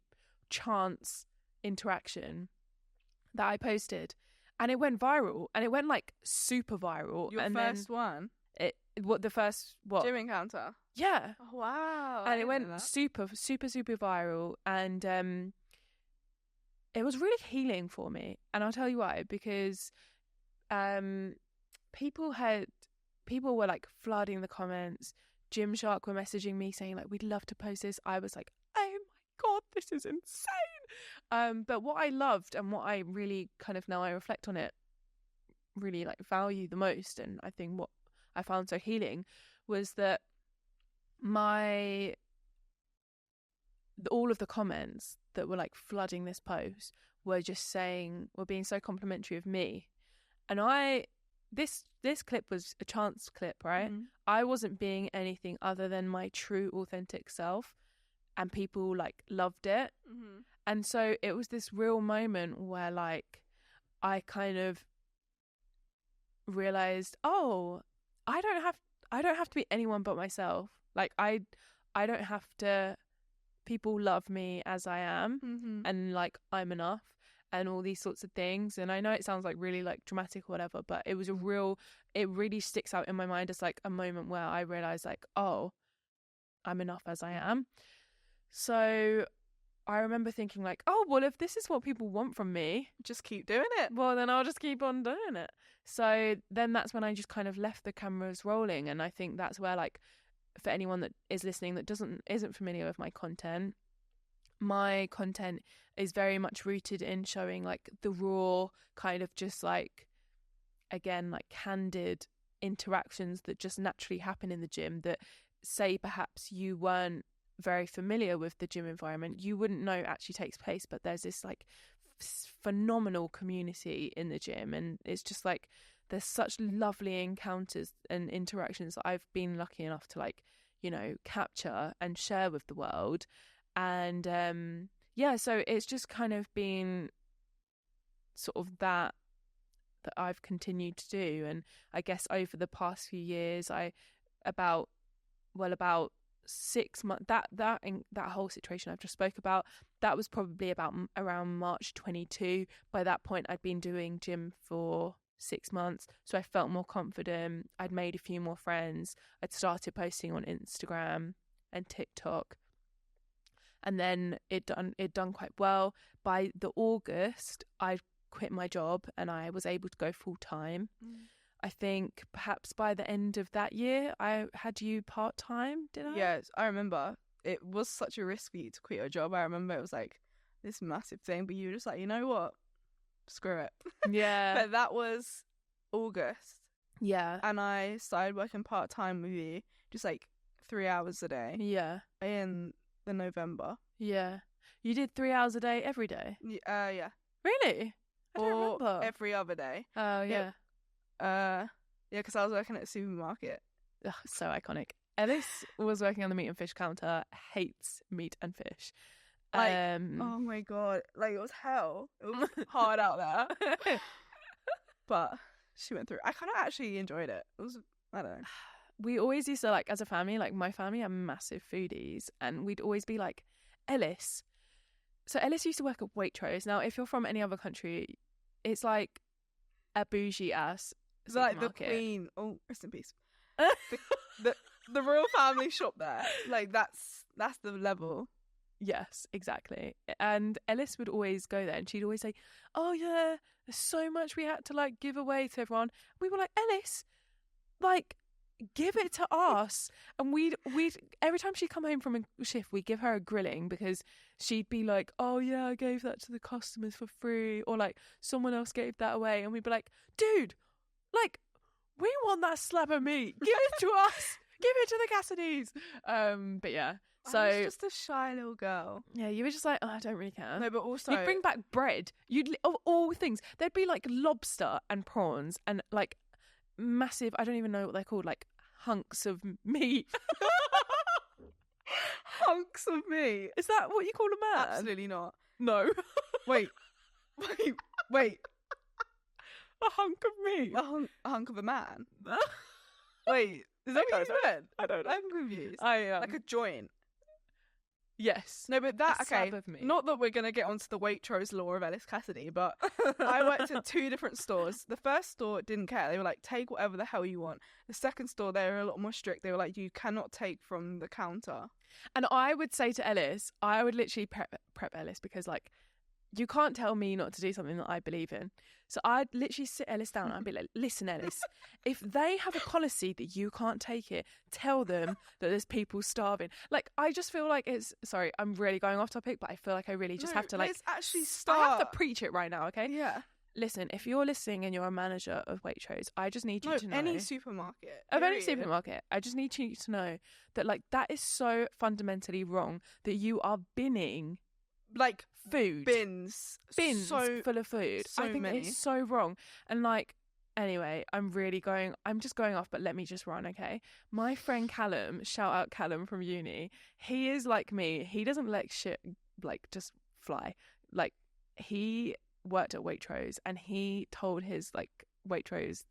chance interaction that I posted. And it went viral, and it went like super viral. Your and first one? The first what? Gym encounter? Yeah. Oh, wow. And it went super, super, super viral. And it was really healing for me. And I'll tell you why. Because people were like flooding the comments. Gymshark were messaging me saying like, we'd love to post this. I was like, oh my God, this is insane. But what I loved, and what I really kind of, now I reflect on it, really like value the most, and I think what I found so healing, was that all of the comments that were like flooding this post were being so complimentary of me. And this clip was a chance clip, right? Mm-hmm. I wasn't being anything other than my true authentic self, and people like loved it. Mm-hmm. And so it was this real moment where like I kind of realized, oh, I don't have to be anyone but myself. Like I don't have to, people love me as I am, mm-hmm. and like I'm enough, and all these sorts of things. And I know it sounds like really like dramatic or whatever, but it really sticks out in my mind as like a moment where I realized like, oh, I'm enough as I am. So I remember thinking like, oh, well, if this is what people want from me, just keep doing it. Well, then I'll just keep on doing it. So then that's when I just kind of left the cameras rolling. And I think that's where, like, for anyone that is listening that isn't familiar with my content is very much rooted in showing like the raw kind of just like, again, like candid interactions that just naturally happen in the gym, that say perhaps you weren't very familiar with the gym environment, you wouldn't know actually takes place. But there's this like phenomenal community in the gym, and it's just like there's such lovely encounters and interactions that I've been lucky enough to like, you know, capture and share with the world. And so it's just kind of been sort of that I've continued to do. And I guess over the past few years, about 6 months, that whole situation I've just spoke about, that was probably around March 22. By that point, I'd been doing gym for 6 months, so I felt more confident. I'd made a few more friends. I'd started posting on Instagram and TikTok, and then it done quite well. By the August, I quit my job and I was able to go full time. I think perhaps by the end of that year, I had you part-time, did I? Yes, I remember. It was such a risk for you to quit your job. I remember it was like this massive thing, but you were just like, you know what? Screw it. Yeah. But that was August. Yeah. And I started working part-time with you, just like 3 hours a day. Yeah. In the November. Yeah. You did 3 hours a day every day? Yeah. Really? I don't remember. Every other day. Oh, yeah. Because I was working at a supermarket. Ugh, so iconic. Ellis was working on the meat and fish counter, hates meat and fish. Like, oh my God, like it was hell. It was hard out there. But she went through. I kind of actually enjoyed it. It was, I don't know. We always used to, like, as a family, like my family are massive foodies, and we'd always be like, Ellis. So Ellis used to work at Waitrose. Now, if you're from any other country, it's like a bougie ass. It's like the Queen. Oh, rest in peace. the royal family shop there. Like that's the level. Yes, exactly. And Ellis would always go there and she'd always say, oh yeah, there's so much we had to like give away to everyone. We were like, Ellis, like, give it to us. And we'd every time she'd come home from a shift, we'd give her a grilling because she'd be like, oh yeah, I gave that to the customers for free, or like someone else gave that away, and we'd be like, dude, like, we want that slab of meat, give it to us, give it to the Cassidys. But yeah, so I was just a shy little girl. yeah, you were just like, oh, I don't really care. No, but also you'd bring back bread. Of all things, there'd be like lobster and prawns and like massive, I don't even know what they're called, like hunks of meat. hunks of meat. Is that what you call a man? Absolutely not. No. Wait. A hunk of meat. A hunk of a man. Wait, is that what you said? I don't know. I'm confused. Like a joint. Yes. No, but that, a okay, slab of meat. not that we're going to get onto the waitrose law of Ellis Cassidy, but I worked at 2 different stores. The first store didn't care. They were like, take whatever the hell you want. The second store, they were a lot more strict. They were like, you cannot take from the counter. And I would say to Ellis, I would literally prep Ellis because, like, you can't tell me not to do something that I believe in. So I'd literally sit Ellis down and I'd be like, listen, Ellis, if they have a policy that you can't take it, tell them that there's people starving. Like, I just feel like sorry, I'm really going off topic, but I feel like I really just have to, like, let's actually start. I have to preach it right now, okay? Yeah. Listen, if you're listening and you're a manager of Waitrose, I just need you to know. Any supermarket. Of any supermarket. I just need you to know that, like, that is so fundamentally wrong that you are binning, like, food. Bins So full of food. So I think many. it's so wrong. And, like, anyway, I'm just going off, but let me just run, okay? My friend Callum, shout out Callum from uni, he is like me. He doesn't let shit, like, just fly. Like, he worked at Waitrose and he told his, like, Waitrose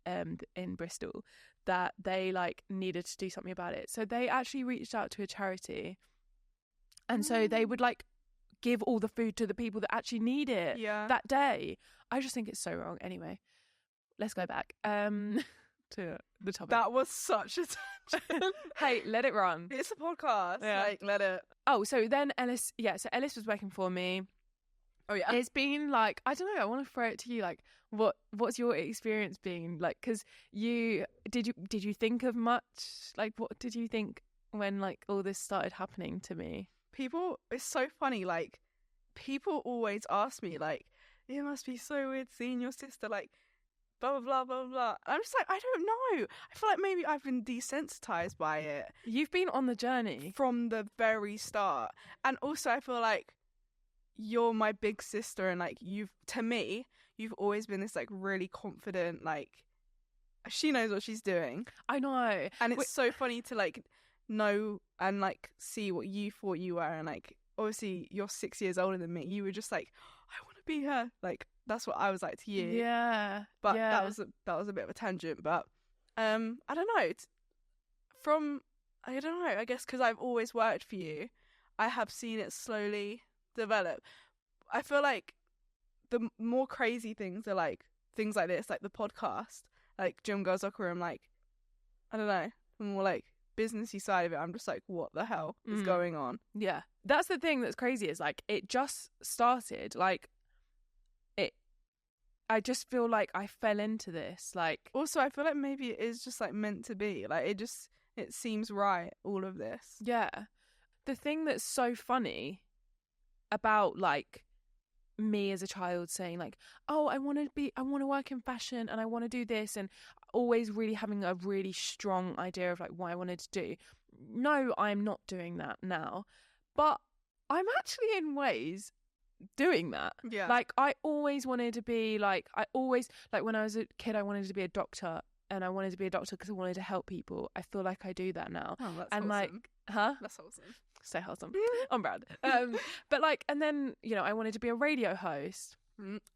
in Bristol that they, like, needed to do something about it. So they actually reached out to a charity, and so they would, like, give all the food to the people that actually need it that day. I just think it's so wrong. Anyway, let's go back to the topic. That was such a tangent. Hey, let it run. It's a podcast. Yeah. Like, let it. Oh, so then Ellis, so Ellis was working for me. Oh yeah. It's been like, I don't know, I want to throw it to you, like, what's your experience been like? Because did you think of much, like, what did you think when, like, all this started happening to me? People, it's so funny, like, people always ask me, like, it must be so weird seeing your sister, like, blah, blah, blah, blah, blah. And I'm just like, I don't know. I feel like maybe I've been desensitized by it. You've been on the journey. From the very start. And also, I feel like you're my big sister, and, like, to me, you've always been this, like, really confident, like, she knows what she's doing. I know. And it's so funny to, like, know and, like, see what you thought you were, and, like, obviously you're 6 years older than me. You were just like, I want to be her. Like, that's what I was like to you. Yeah. But that was a bit of a tangent. But I don't know. I don't know. I guess because I've always worked for you, I have seen it slowly develop. I feel like the more crazy things are, like, things like this, like the podcast, like Gym Girls Locker Room, like, I don't know, the more, like, businessy side of it, I'm just like, what the hell is going on? Yeah, that's the thing that's crazy, is, like, it just started, like, I just feel like I fell into this, like, also I feel like maybe it is just, like, meant to be, like, it seems right, all of this. Yeah. The thing that's so funny about, like, me as a child saying, like, oh, I want to work in fashion and I want to do this, and always really having a really strong idea of, like, what I wanted to do. No, I'm not doing that now, but I'm actually in ways doing that. Yeah. Like, I always wanted to be, like, when I was a kid, I wanted to be a doctor, and I wanted to be a doctor because I wanted to help people. I feel like I do that now. Oh, that's and wholesome. Like, That's wholesome. Stay wholesome. On brand. But, like, and then, you know, I wanted to be a radio host.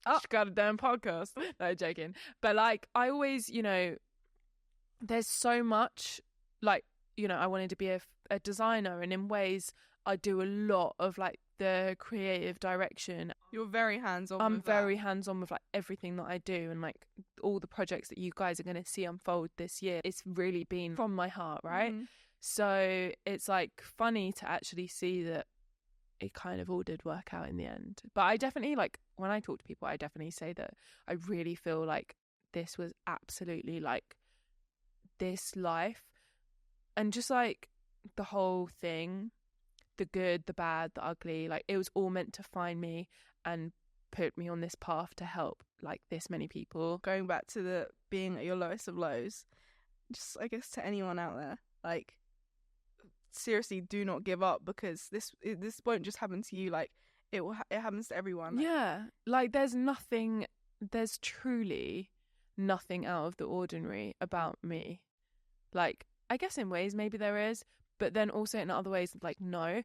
Oh, got a damn podcast. No, joking. But, like, I always, you know, there's so much, like, you know, I wanted to be a designer, and in ways I do a lot of, like, the creative direction. You're very hands-on. I'm very hands-on with, like, everything that I do, and, like, all the projects that you guys are going to see unfold this year. It's really been from my heart, right? Mm-hmm. So it's, like, funny to actually see that it kind of all did work out in the end. But I definitely, like, when I talk to people, I definitely say that I really feel like this was absolutely like this life, and just like the whole thing, the good, the bad, the ugly, like it was all meant to find me and put me on this path to help like this many people. Going back to the being at your lowest of lows, just I guess to anyone out there, like, seriously, do not give up, because this won't just happen to you. Like, it happens to everyone. Like, Yeah, like there's truly nothing out of the ordinary about me. Like, I guess in ways maybe there is, but then also in other ways, like, no,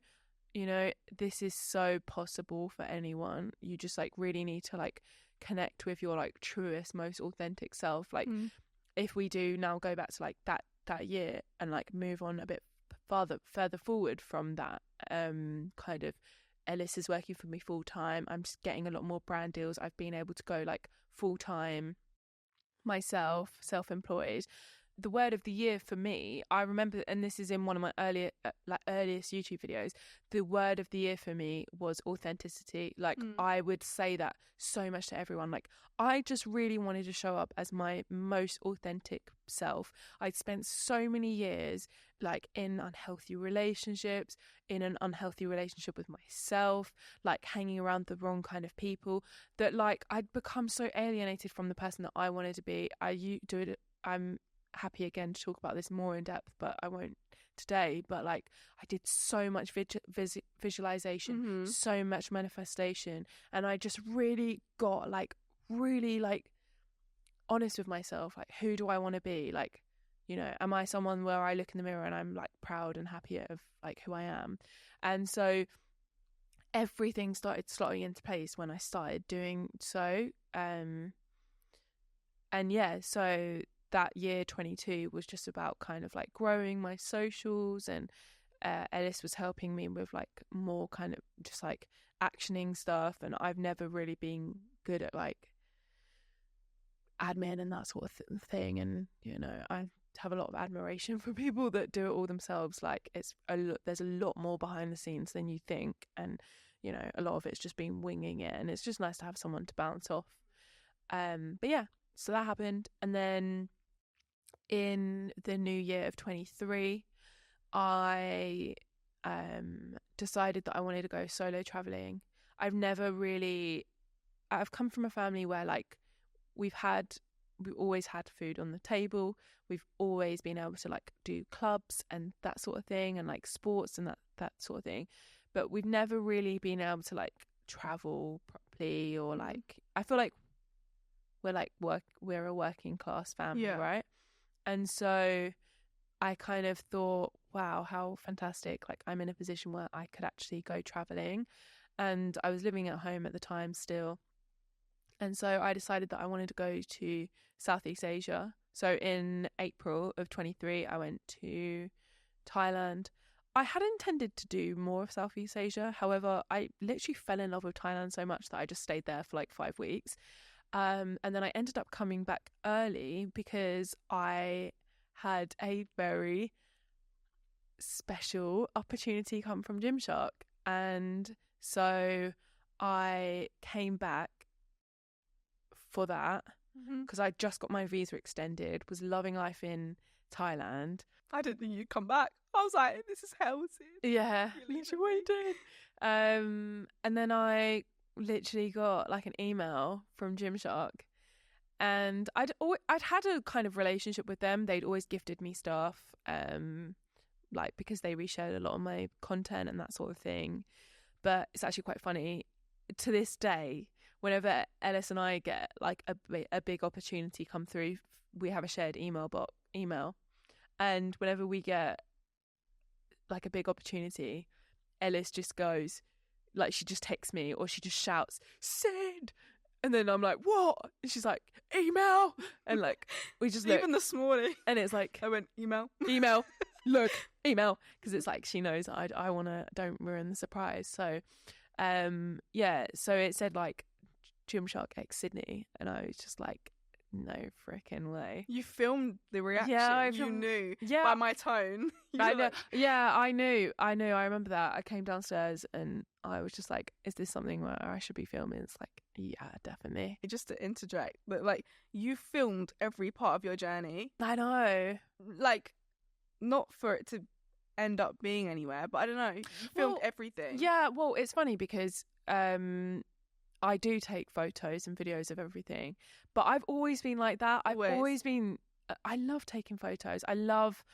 you know, this is so possible for anyone. You just like really need to like connect with your like truest, most authentic self. Like, if we do now go back to like that year and like move on a bit further forward from that, kind of Ellis is working for me full time. I'm just getting a lot more brand deals. I've been able to go like full time myself, self-employed. The word of the year for me, I remember, and this is in one of my earliest YouTube videos, the word of the year for me was authenticity. Like, I would say that so much to everyone. Like, I just really wanted to show up as my most authentic self. I'd spent so many years like in unhealthy relationships, in an unhealthy relationship with myself, like hanging around the wrong kind of people, that like I'd become so alienated from the person that I wanted to be. I'm happy again to talk about this more in depth, but I won't today. But like, I did so much visualization, so much manifestation, and I just really got like really like honest with myself. Like, who do I want to be? Like, you know, am I someone where I look in the mirror and I'm like proud and happy of like who I am? And so everything started slotting into place when I started doing so. And yeah, so that year 22 was just about kind of like growing my socials, and Ellis was helping me with like more kind of just like actioning stuff, and I've never really been good at like admin and that sort of thing, and you know, I have a lot of admiration for people that do it all themselves. Like, there's a lot more behind the scenes than you think, and you know, a lot of it's just been winging it, and it's just nice to have someone to bounce off. But yeah, so that happened, and then in the new year of 23, I decided that I wanted to go solo traveling. I've come from a family where like we've always had food on the table. We've always been able to like do clubs and that sort of thing, and like sports and that sort of thing, but we've never really been able to like travel properly, or like, I feel like we're a working class family, right? And so I kind of thought, wow, how fantastic, like I'm in a position where I could actually go traveling. And I was living at home at the time still, and so I decided that I wanted to go to Southeast Asia. So in April of 23, I went to Thailand. I had intended to do more of Southeast Asia. However, I literally fell in love with Thailand so much that I just stayed there for like 5 weeks. And then I ended up coming back early because I had a very special opportunity come from Gymshark. And so I came back for that because I just got my visa extended, was loving life in Thailand. I didn't think you'd come back. I was like, this is hell. Yeah, literally what you did. And then I literally got like an email from Gymshark, and I'd had a kind of relationship with them. They'd always gifted me stuff, like because they reshared a lot of my content and that sort of thing. But it's actually quite funny to this day, whenever Ellis and I get like a big opportunity come through, we have a shared email, and whenever we get like a big opportunity, Ellis just goes, like, she just texts me or she just shouts, "Send!" And then I'm like, "What?" And she's like, "Email!" And like, we just look. Even this morning. And it's like, I went, email. Look, email. Because it's like, she knows I want to, don't ruin the surprise. So, yeah. So it said like, Gymshark X Sydney. And I was just like, no freaking way. You filmed the reaction. Yeah, you knew Yeah, by my tone. You I were know. like, Yeah, I knew. I remember that. I came downstairs and I was just like, "Is this something where I should be filming?" It's like, yeah, definitely. just to interject, but like you filmed every part of your journey. I know. Like, not for it to end up being anywhere, but I don't know. You filmed everything. Yeah. Well, it's funny because I do take photos and videos of everything, but I've always been like that. I've always been. I love taking photos. I love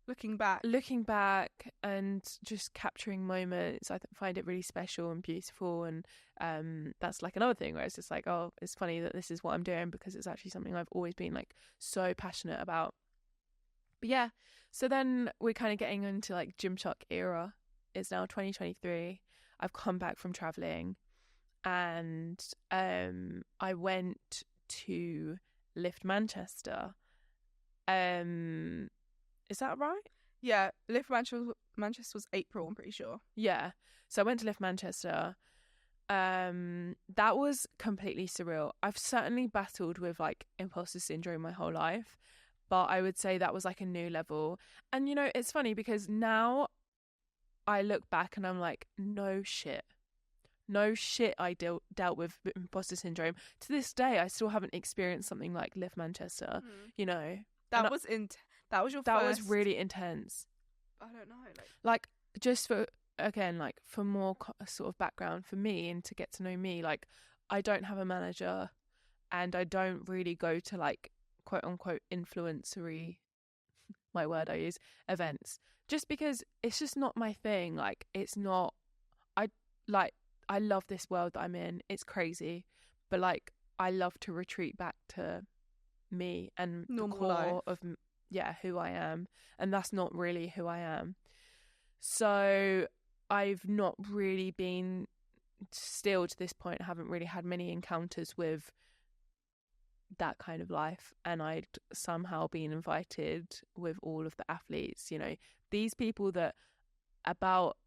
looking back and just capturing moments. I find it really special and beautiful, and that's like another thing where it's just like, oh, it's funny that this is what I'm doing because it's actually something I've always been like so passionate about. But yeah, so then we're kind of getting into like Gymshark era. It's now 2023. I've come back from traveling, and I went to Lift Manchester. Is that right? Yeah, Lift Manchester was April, I'm pretty sure. Yeah. So I went to Lift Manchester. That was completely surreal. I've certainly battled with like imposter syndrome my whole life, but I would say that was like a new level. And you know, it's funny because now I look back and I'm like, no shit I dealt with imposter syndrome. To this day, I still haven't experienced something like Lift Manchester. You know, that was your that first... was really intense. I don't know, like just for, again, like for more sort of background for me and to get to know me, like I don't have a manager and I don't really go to like quote unquote influencery, my word I use, events, just because it's just not my thing. Like it's not, I love this world that I'm in. It's crazy, but like I love to retreat back to me and normal the core life of who I am, and that's not really who I am. So I've not really been, still to this point, haven't really had many encounters with that kind of life, and I'd somehow been invited with all of the athletes, you know, these people that about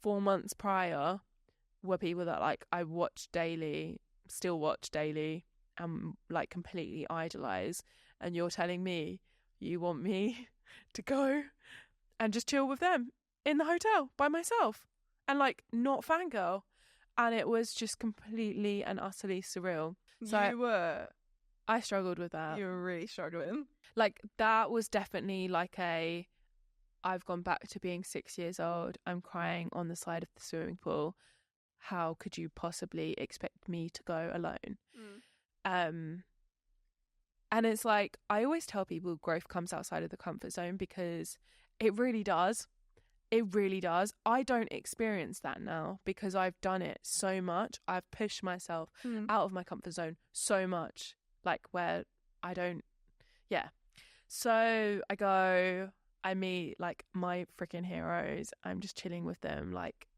4 months prior were people that like I watched daily, still watch daily, and like completely idolize. And you're telling me you want me to go and just chill with them in the hotel by myself and like not fangirl. And it was just completely and utterly surreal. So I struggled with that. You were really struggling. Like that was definitely like I've gone back to being 6 years old. I'm crying on the side of the swimming pool. How could you possibly expect me to go alone? And it's like, I always tell people growth comes outside of the comfort zone because it really does. It really does. I don't experience that now because I've done it so much. I've pushed myself out of my comfort zone so much, like where I don't, yeah. So I go, I meet like my freaking heroes. I'm just chilling with them like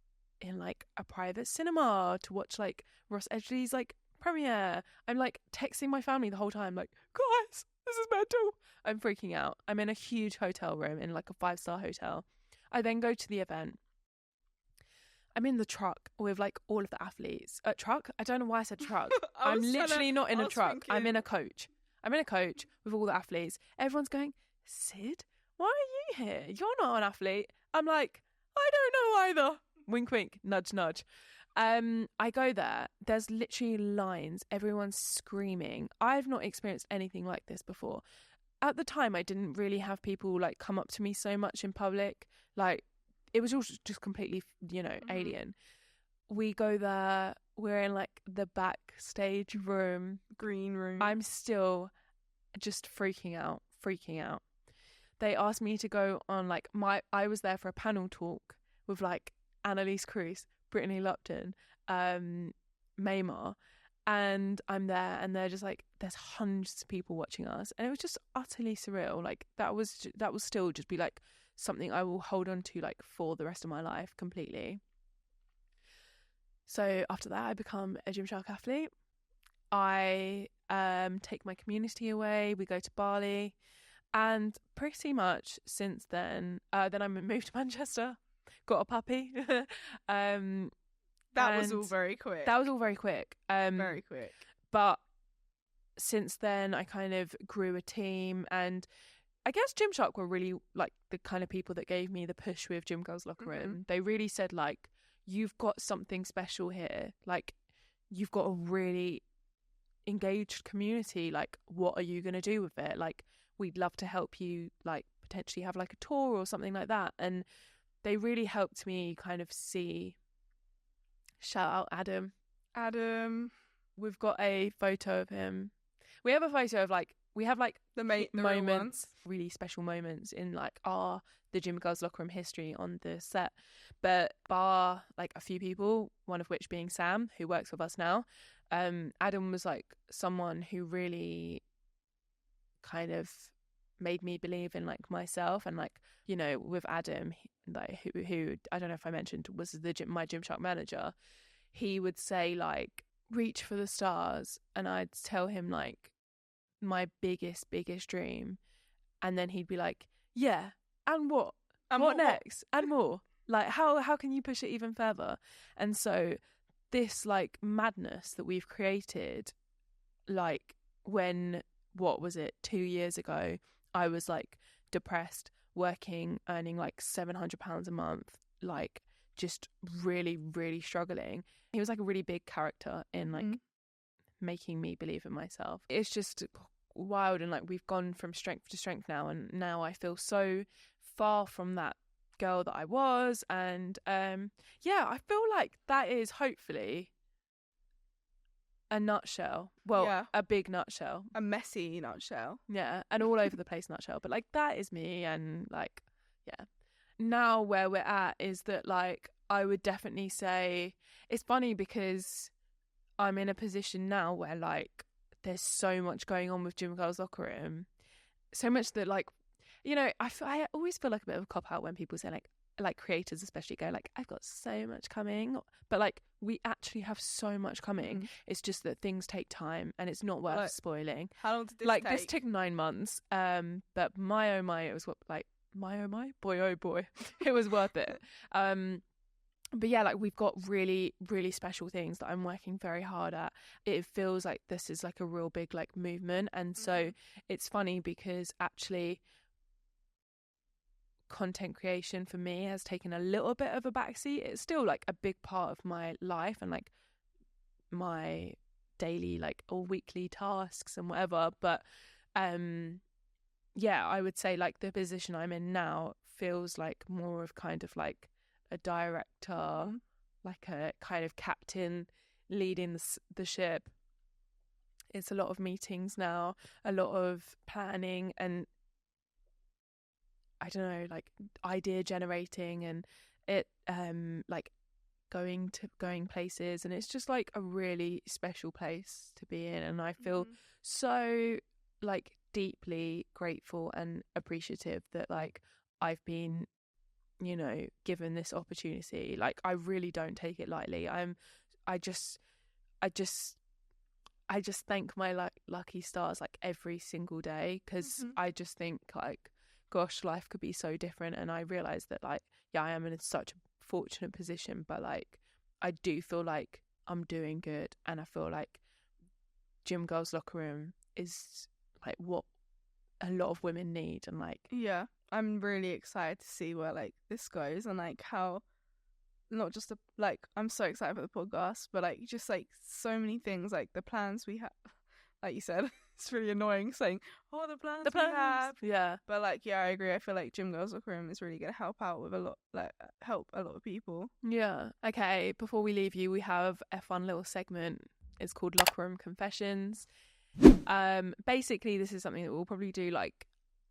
in like a private cinema to watch like Ross Edgley's like premiere. I'm like texting my family the whole time like, guys, this is mental. I'm freaking out. I'm in a huge hotel room in like a 5-star hotel. I then go to the event. I'm in the truck with like all of the athletes. Truck? I don't know why I said truck. I'm literally not in a truck. Thinking... I'm in a coach. I'm in a coach with all the athletes. Everyone's going, Sid, why are you here? You're not an athlete. I'm like, I don't know either. Wink, wink, nudge, nudge. I go there. There's literally lines. Everyone's screaming. I've not experienced anything like this before. At the time, I didn't really have people like come up to me so much in public. Like it was all just completely, you know, alien. We go there. We're in like the backstage room, green room. I'm still just freaking out. They asked me to go on like I was there for a panel talk with like Annalise Cruz, Brittany Lupton, Maymar, and I'm there and they're just like, there's hundreds of people watching us, and it was just utterly surreal. Like that was still just be like something I will hold on to like for the rest of my life completely. So after that I become a Gymshark athlete. I take my community away, we go to Bali, and pretty much since then I moved to Manchester, got a puppy. That was all very quick. Very quick. Very quick. But since then I kind of grew a team, and I guess Gymshark were really like the kind of people that gave me the push with Gym Girls Locker Room. They really said like, you've got something special here. Like, you've got a really engaged community. Like, what are you going to do with it? Like, we'd love to help you, like potentially have like a tour or something like that. And they really helped me kind of see. Shout out Adam. We've got a photo of him. We have a photo of like, we have like the moments, really special moments in like the Gym Girls Locker Room history on the set. But bar like a few people, one of which being Sam, who works with us now, Adam was like someone who really kind of made me believe in like myself. And like, you know, with Adam, like who I don't know if I mentioned was my Gymshark manager, he would say like, reach for the stars, and I'd tell him like my biggest dream, and then he'd be like, yeah, and what next? And more. Like, how can you push it even further? And so this like madness that we've created, like when, what was it, 2 years ago, I was like depressed, working, earning like £700 a month, like just really struggling. He was like a really big character in like making me believe in myself. It's just wild, and like we've gone from strength to strength now, and now I feel so far from that girl that I was. And I feel like that is hopefully a nutshell. Well, yeah. A big nutshell, a messy nutshell, yeah, and all over the place nutshell, but like that is me. And like, yeah, now where we're at is that like I would definitely say, it's funny because I'm in a position now where like there's so much going on with Gym Girls Locker Room, so much that like, you know, I always feel like a bit of a cop out when people say like creators especially go like, I've got so much coming, but like we actually have so much coming. It's just that things take time, and it's not worth spoiling. How long did this take? This took 9 months, but my oh my, it was like my oh my, boy oh boy, it was worth it. But yeah, like we've got really special things that I'm working very hard at. It feels like this is like a real big like movement, and so it's funny because actually content creation for me has taken a little bit of a backseat. It's still like a big part of my life and like my daily like or weekly tasks and whatever, but I would say like the position I'm in now feels like more of kind of like a director, like a kind of captain leading the ship. It's a lot of meetings now, a lot of planning, and I don't know, like idea generating, and it like going places, and it's just like a really special place to be in, and I feel so like deeply grateful and appreciative that like I've been, you know, given this opportunity. Like I really don't take it lightly. I just thank my lucky stars like every single day, because I just think like, gosh, life could be so different. And I realize that like, yeah, I am in such a fortunate position, but like I do feel like I'm doing good, and I feel like Gym Girls Locker Room is like what a lot of women need. And like, yeah, I'm really excited to see where like this goes, and like how not just like I'm so excited for the podcast, but like just like so many things, like the plans we have, like you said. It's really annoying saying, oh, the plans we have. Yeah. But like, yeah, I agree. I feel like Gym Girls Locker Room is really going to help out with help a lot of people. Yeah. Okay, before we leave you, we have a fun little segment. It's called Locker Room Confessions. Basically, this is something that we'll probably do like,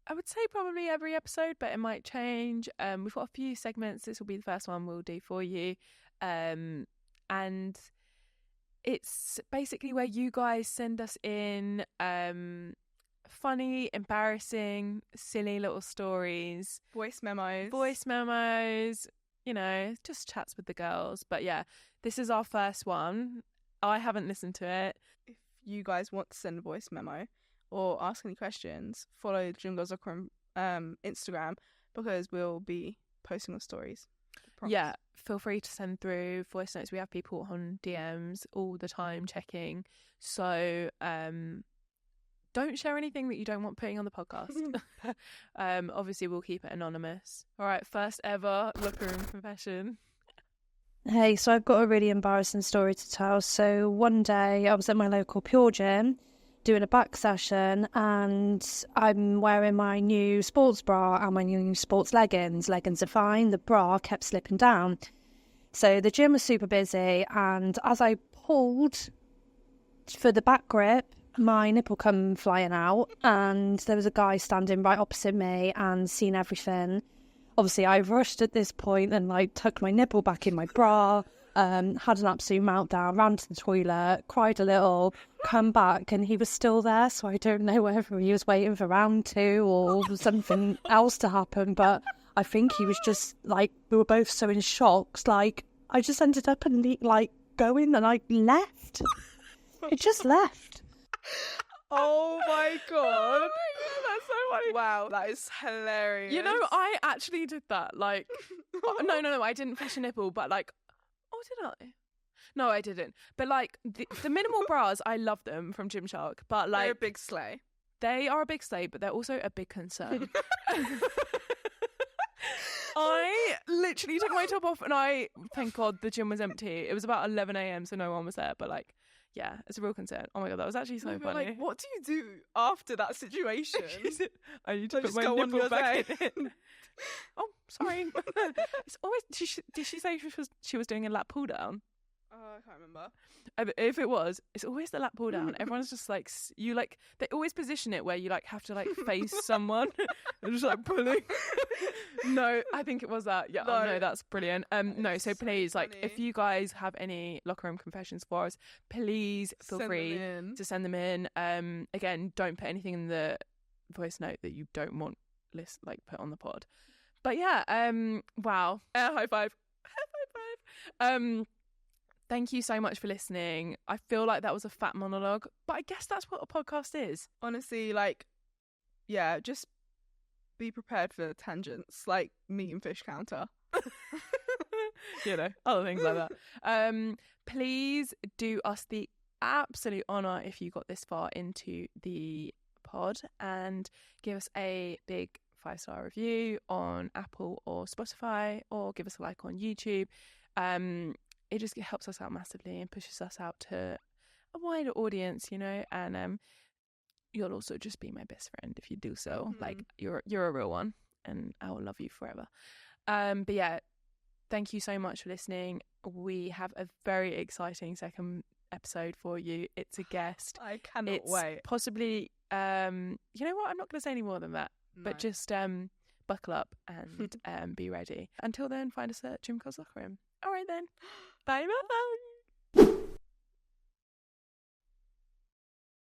I would say probably every episode, but it might change. We've got a few segments. This will be the first one we'll do for you. And it's basically where you guys send us in funny, embarrassing, silly little stories. Voice memos. You know, just chats with the girls. But yeah, this is our first one. I haven't listened to it. If you guys want to send a voice memo or ask any questions, follow Gym Girls Locker Room Instagram, because we'll be posting the stories. Yeah, feel free to send through voice notes. We have people on DMs all the time checking. So don't share anything that you don't want putting on the podcast. Obviously, we'll keep it anonymous. All right, first ever locker room confession. Hey, so I've got a really embarrassing story to tell. So one day I was at my local Pure Gym doing a back session, and I'm wearing my new sports bra and my new sports leggings. Leggings are fine, the bra kept slipping down. So the gym was super busy, and as I pulled for the back grip, my nipple come flying out, and there was a guy standing right opposite me and seen everything. Obviously, I rushed at this point and tucked my nipple back in my bra, had an absolute meltdown, ran to the toilet, cried a little, come back, and he was still there. So I don't know whether he was waiting for round 2 or something else to happen. But I think he was just we were both so in shock. I just ended up and going, and I left. It just left. Oh my god. Oh my God, that's so funny. Wow, that is hilarious. You know, I actually did that. No, I didn't flash a nipple, but oh, did I? No, I didn't. But the minimal bras, I love them from Gymshark, but they're a big slay. They are a big slay, but they're also a big concern. I literally took my top off, and thank God the gym was empty. It was about 11 a.m, so no one was there, but yeah, it's a real concern. Oh my God, that was actually so funny. What do you do after that situation? I need to put just my go on nipple your back day. in. Oh, sorry. It's always. Did she say she was doing a lap pull down? I can't remember. If it was, it's always the lap pull down. Everyone's just they always position it where you have to face someone and just pulling. No, I think it was that. Yeah, no, that's brilliant. No, so please, funny. if you guys have any locker room confessions for us, please feel free to send them in. Again, don't put anything in the voice note that you don't want put on the pod. But yeah, wow. High five. High five. Thank you so much for listening. I feel like that was a fat monologue, but I guess that's what a podcast is. Honestly, yeah, just be prepared for tangents, like meat and fish counter. Other things like that. Please do us the absolute honour if you got this far into the pod and give us a big 5-star review on Apple or Spotify, or give us a like on YouTube. It just helps us out massively and pushes us out to a wider audience, and you'll also just be my best friend if you do so. Mm-hmm. You're a real one, and I will love you forever. But yeah, thank you so much for listening. We have a very exciting second episode for you. It's a guest. I cannot wait. Possibly, you know what? I'm not going to say any more than that. No. But just buckle up and be ready. Until then, find us at Gym Locker Room. All right then. Bye bye.